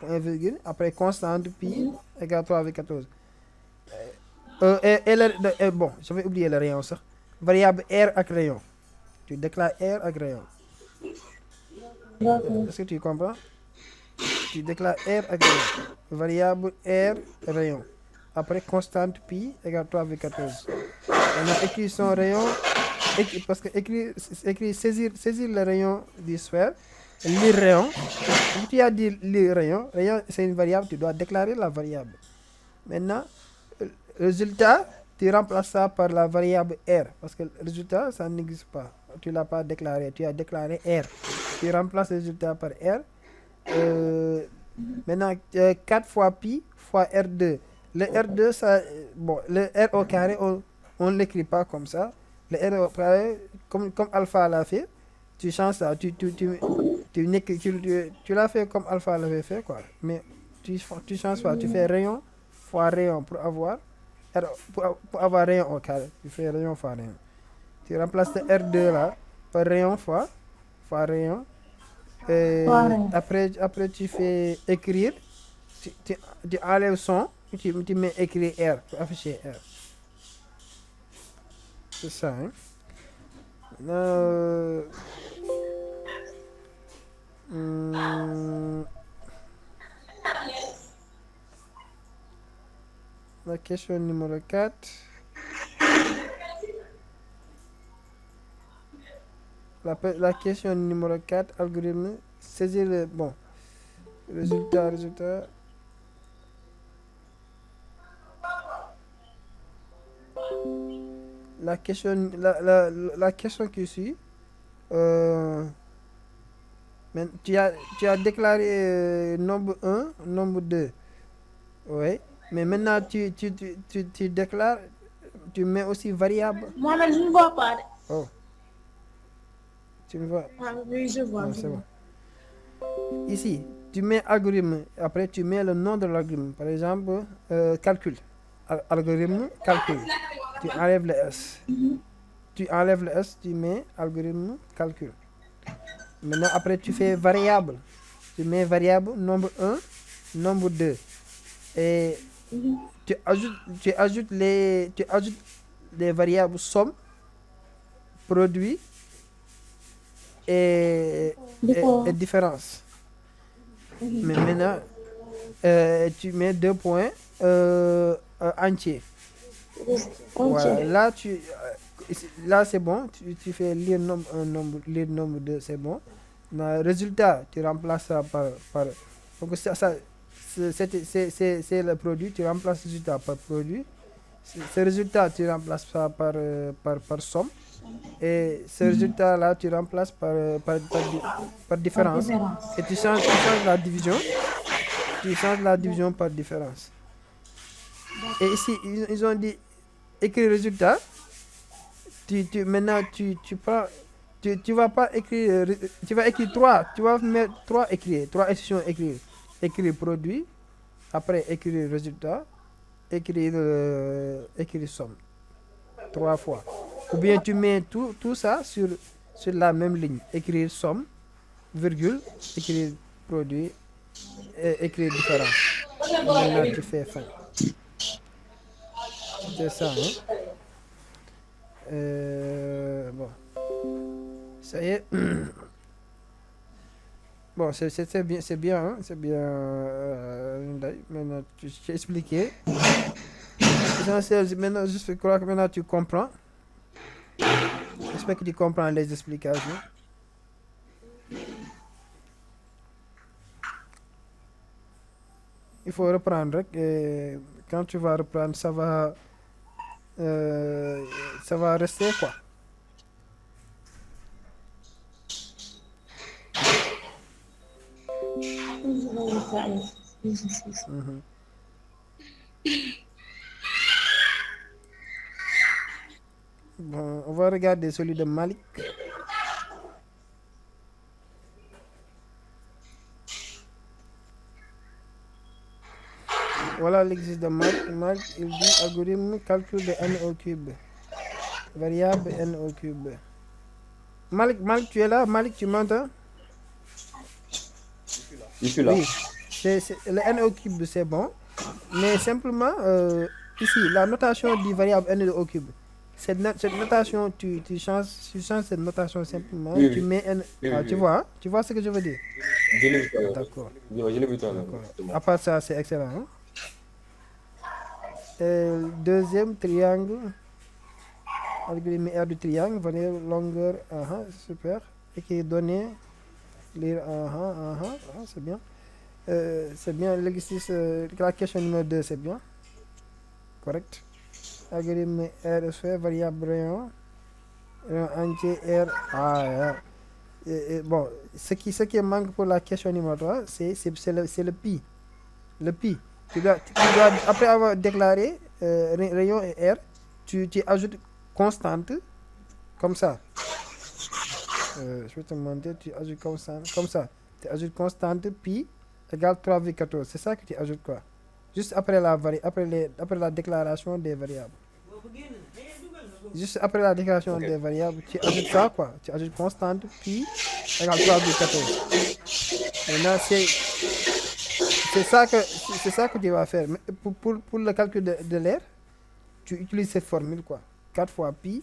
point virgule, après constante pi égale 3,14. Bon, j'avais oublié le rayon ça. Variable R avec rayon. Tu déclares R avec rayon. D'accord. Est-ce que tu comprends? Tu déclares R avec rayon. Variable R rayon. Après constante pi égale 3,14. Maintenant, écrit son rayon. Parce que écrit saisir le rayon du sphère. Lire rayon. Si tu as dit lire rayon, rayon c'est une variable, tu dois déclarer la variable. Maintenant, résultat, tu remplaces ça par la variable R. Parce que le résultat, ça n'existe pas. Tu ne l'as pas déclaré. Tu as déclaré R. Tu remplaces le résultat par R. Maintenant, 4 fois pi fois R2. Le R2, ça, bon, le R au carré, on ne l'écrit pas comme ça. Le R au carré, comme alpha l'a fait, tu changes ça. Tu l'as fait comme alpha l'avait fait, quoi. Mais tu changes pas. Tu fais rayon fois rayon pour avoir pour avoir rayon au carré. Tu fais rayon fois rayon. Tu remplaces le R2 là par rayon fois rayon. Après, tu fais écrire. Tu enlèves son. Tu mets écrire R pour afficher R. C'est ça, hein. La question numéro 4. La question numéro 4, algorithme, saisir le... Bon, résultat. La question qui suit, tu as déclaré nombre 1, nombre 2. Oui. Mais maintenant, tu déclares, tu mets aussi variable. Moi, je ne vois pas. Oh. Tu me vois? Oui, je vois. C'est bon. Ici, tu mets algorithme. Après, tu mets le nom de l'algorithme. Par exemple, calcul. Algorithme, calcul. Tu enlèves le S. Tu enlèves le S, tu mets algorithme, calcul. Maintenant, après, tu fais variable. Tu mets variable nombre 1, nombre 2. Et tu ajoutes les variables somme, produit et différence. Mais maintenant, tu mets 2 points entiers. Voilà, là c'est bon. Tu fais lire nombre 1, lire nombre 2, c'est bon. Dans le résultat, tu remplaces ça par donc c'est le produit, tu remplaces le résultat par produit. Ce résultat, tu remplaces ça par somme. Et ce résultat-là, tu remplaces par différence. Et tu changes la division. Tu changes la division par différence. Et ici, ils ont dit écrire résultat. Maintenant, tu prends. Tu vas pas écrire. Tu vas écrire 3. Tu vas mettre 3 écrire. 3 institutions écrire. Écrire produit. Après, écrire résultat. Écrire somme. 3 fois. Ou bien tu mets tout ça sur la même ligne. Écrire somme, virgule, écrire produit, et écrire différence. Maintenant, tu fais fin. C'est ça, hein? Bon. Ça y est. Bon, c'est bien, hein? C'est bien. Maintenant, tu t'ai expliqué. Maintenant, je crois que maintenant tu comprends. J'espère que tu comprends les explications. Il faut reprendre. Et quand tu vas reprendre, ça va rester quoi. Bon, on va regarder celui de Malik. Voilà l'exercice de Malik. Malik, il dit algorithme calcul de n au cube. Variable n au cube. Malik, tu es là? Malik, tu m'entends? Je suis là. Oui. le n au cube, c'est bon. Mais simplement, ici, la notation du variable n au cube, cette notation, tu changes cette notation simplement, Oui, tu oui. mets n. Oui, Ah, oui, tu oui. vois, hein? Tu vois ce que je veux dire? Je l'ai vu tout à l'heure. D'accord. Ouais, je l'ai vu tout à l'heure. D'accord. C'est bon. À part ça, c'est excellent. Hein? Deuxième triangle, avec les R du triangle, venir longueur, super. Et qui est donné, lire, c'est bien. C'est bien, l'exercice, la question numéro 2, c'est bien. Correct. Algorithme R sphère, variable rayon entier R. Bon, ce qui manque pour la question numéro 3, c'est le pi. Le pi. Tu dois, après avoir déclaré rayon et R, tu ajoutes constante, comme ça. Je vais te montrer, tu ajoutes constante, comme ça. Tu ajoutes constante pi égale 3,14. C'est ça que tu ajoutes quoi? Juste après la déclaration des variables. Juste après la déclaration Ok. des variables, tu ajoutes ça quoi? Tu ajoutes constante pi égale 3,14. Maintenant, c'est ça que tu vas faire. Mais pour le calcul de l'air, tu utilises cette formule quoi. 4 fois pi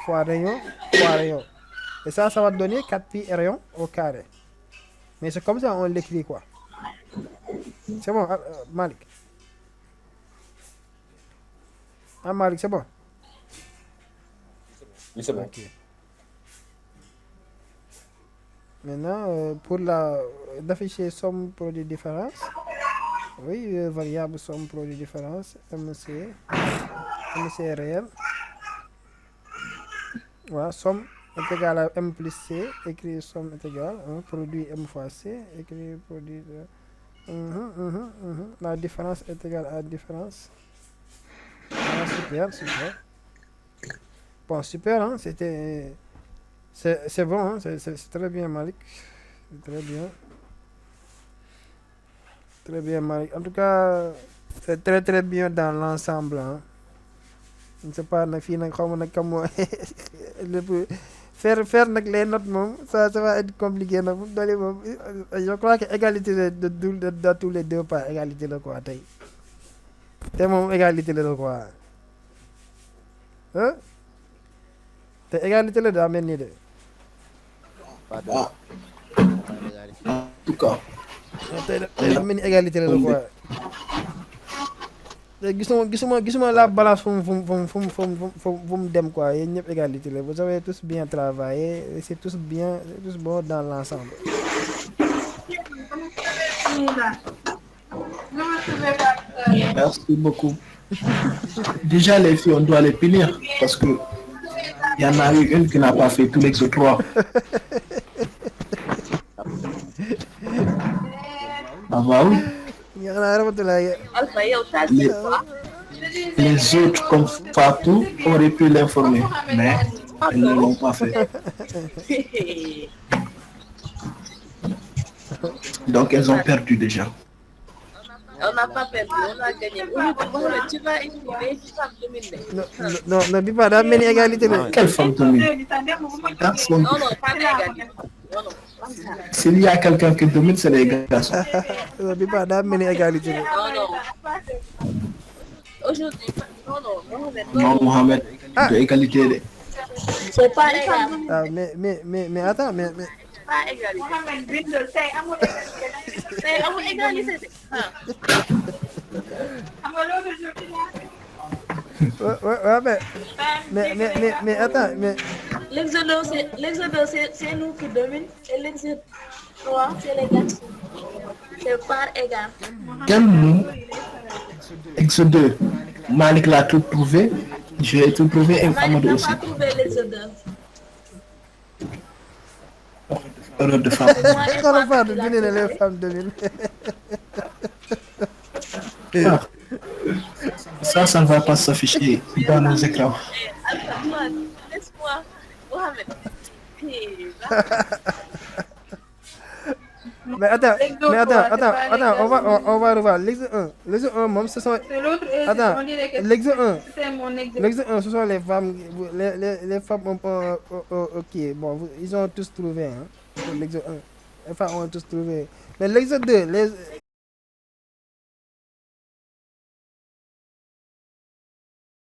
fois rayon fois rayon. Et ça va te donner 4 pi et rayon au carré. Mais c'est comme ça on l'écrit quoi. C'est bon, Malik. Ah Malik, c'est bon. Oui, c'est bon. Ok. Maintenant, pour d'afficher somme produit différence. Oui, variable somme produit différence. MC est réel. Voilà, somme est égale à M plus C. Écrire somme est égale à produit M fois C. Écrire produit de... La différence est égale à différence. Ah, super. Bon, super, hein, c'est bon, hein, c'est très bien, Malik. C'est très bien. Très bien, Malik. En tout cas, c'est très très bien dans l'ensemble. Hein. Je ne sais pas, comment faire les notes, ça va être compliqué. Je crois que égalité de tous les deux pas égalité le quoi. Égalité le quoi. Hein? Égalité le daa mel nii de. Ah, en tout cas, tey daa mel ni égalité la quoi. te gisuma la balance fu mu dem quoi yéen ñëpp égalité la vous avez tous bien travaillé c'est tous bon dans l'ensemble. merci beaucoup. Déjà, les filles, on doit les punir parce que il y en a eu une qui n'a pas fait tous les autres trois. Ah bah oui. nga xanaa Ramatulaye. Alpha, yow tas Les, les autres, comme Fatou, auraient pu l'informer, mais elles ne l'ont pas fait. Donc, elles ont perdu déjà. On n'a pas perdu, on a gagné. Mohamed, tu vas écrire les femmes de Mille. non bi pas daa mel ni égalité la. Quelle femme domine? Non, non, pas d'égalité. Non, non, pas ça. S'il y a quelqu'un qui domine, c'est les garçons. bi pas daa mel ni égalité la. Non, non. Aujourd'hui, non, non, Mohamed, Non, Mohamed, de égalité. c'est pas égal. Ah mais attends mais. Pas égalité. C'est amul égalité. Ouais, mais attends mais. L'exode, c'est nous qui domine. Et l'exode 3, c'est les garçons. C'est par égal. Quel nous? Exode 2. Malik l'a tout trouvé. J'ai tout trouvé et Malik Amadou n'a aussi. pas trouvé l'exode. Erreur de femme. Xoolal Fatou bind na les femmes dominent. Ah. Ça ne va pas s'afficher dans nos écrans. Alpha, toi, laisse-moi. Mohamed. Mais attends, on va revoir. L'exode 1. L'exode 1, moom, ce sont. C'est l'autre, Attends, on dirait que l'exode 1. c'est mon exemple. L'exode 1, ce sont les femmes. Les femmes ok, bon, ils ont tous trouvé. Hein, l'exode 1. Les femmes ont tous trouvé. Mais l'exode 2,